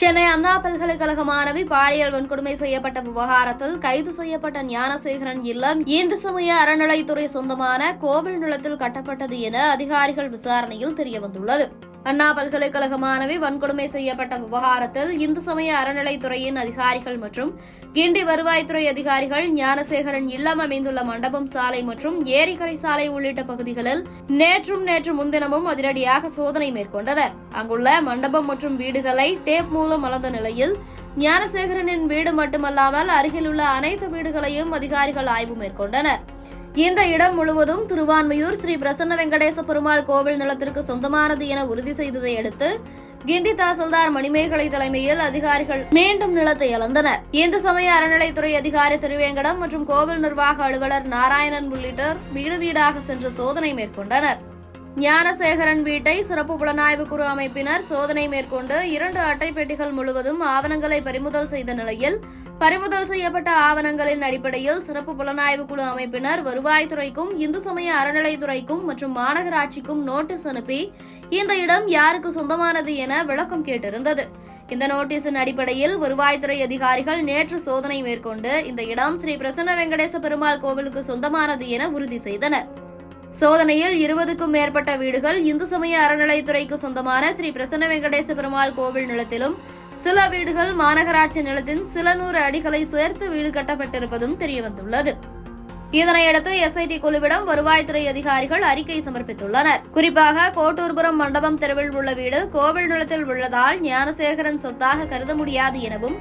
சென்னை அண்ணா பல்கலைக்கழக மாணவி பாலியல் வன்கொடுமை செய்யப்பட்ட விவகாரத்தில் கைது செய்யப்பட்ட ஞானசேகரன் இல்லம் இந்து சமய அறநிலைத்துறை சொந்தமான கோவில் நிலத்தில் கட்டப்பட்டது என அதிகாரிகள் விசாரணையில் தெரியவந்துள்ளது. அண்ணா பல்கலைக்கழக மாணவி வன்கொடுமை செய்யப்பட்ட விவகாரத்தில் இந்து சமய அறநிலைத்துறையின் அதிகாரிகள் மற்றும் கிண்டி வருவாய்த்துறை அதிகாரிகள் ஞானசேகரன் இல்லம் அமைந்துள்ள மண்டபம் சாலை மற்றும் ஏரிக்கரை சாலை உள்ளிட்ட பகுதிகளில் நேற்று முன்தினமும் அதிரடியாக சோதனை மேற்கொண்டனர். அங்குள்ள மண்டபம் மற்றும் வீடுகளை டேப் மூலம் அளந்த நிலையில் ஞானசேகரனின் வீடு மட்டுமல்லாமல் அருகிலுள்ள அனைத்து வீடுகளையும் அதிகாரிகள் ஆய்வு மேற்கொண்டனர். இந்த இடம் முழுவதும் திருவான்மையூர் ஸ்ரீ பிரசன்ன வெங்கடேச பெருமாள் கோவில் நிலத்திற்கு சொந்தமானது என உறுதி செய்ததை அடுத்து கிண்டி தாசில்தார் மணிமேகலை தலைமையில் அதிகாரிகள் மீண்டும் நிலத்தை அளந்தனர். இந்து சமய அறநிலைத்துறை அதிகாரி திருவேங்கடம் மற்றும் கோவில் நிர்வாக அலுவலர் நாராயணன் உள்ளிட்டோர் வீடு வீடாக சென்று சோதனை மேற்கொண்டனர். ஞானசேகரன் வீட்டை சிறப்பு புலனாய்வு குழு அமைப்பினர் சோதனை மேற்கொண்டு 2 அட்டை பெட்டிகள் முழுவதும் ஆவணங்களை பறிமுதல் செய்த நிலையில் பறிமுதல் செய்யப்பட்ட ஆவணங்களின் அடிப்படையில் சிறப்பு புலனாய்வு குழு அமைப்பினர் வருவாய்த்துறைக்கும் இந்து சமய அறநிலைத்துறைக்கும் மற்றும் மாநகராட்சிக்கும் நோட்டீஸ் அனுப்பி இந்த இடம் யாருக்கு சொந்தமானது என விளக்கம் கேட்டிருந்தது. இந்த நோட்டீஸின் அடிப்படையில் வருவாய்த்துறை அதிகாரிகள் நேற்று சோதனை மேற்கொண்டு இந்த இடம் ஸ்ரீ பிரசன்ன வெங்கடேச பெருமாள் கோவிலுக்கு சொந்தமானது என உறுதி செய்தனர். சோதனையில் 20க்கும் மேற்பட்ட வீடுகள் இந்து சமய அறநிலைத்துறைக்கு சொந்தமான ஸ்ரீ பிரசன்ன வெங்கடேச பெருமாள் கோவில் நிலத்திலும் சில வீடுகள் மாநகராட்சி நிலத்தின் சில 100 அடிகளை சேர்த்து வீடு கட்டப்பட்டிருப்பதும் தெரியவந்துள்ளது. இதனையடுத்து எஸ்ஐடி குழுவிடம் வருவாய்த்துறை அதிகாரிகள் அறிக்கை சமர்ப்பித்துள்ளனர். குறிப்பாக கோட்டூர்புரம் மண்டபம் தெருவில் உள்ள வீடு கோவில் நிலத்தில் உள்ளதால் ஞானசேகரன் சொத்தாக கருத முடியாது எனவும்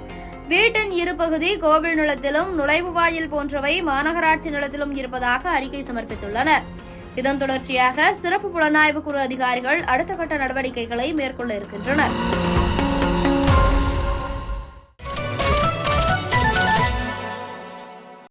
வீட்டின் இரு பகுதி கோவில் நிலத்திலும் நுழைவு வாயில் போன்றவை மாநகராட்சி நிலத்திலும் இருப்பதாக அறிக்கை சமர்ப்பித்துள்ளனர். இதன் தொடர்ச்சியாக சிறப்பு புலனாய்வு குழு அதிகாரிகள் அடுத்த கட்ட நடவடிக்கைகளை மேற்கொள்ள இருக்கின்றனர்.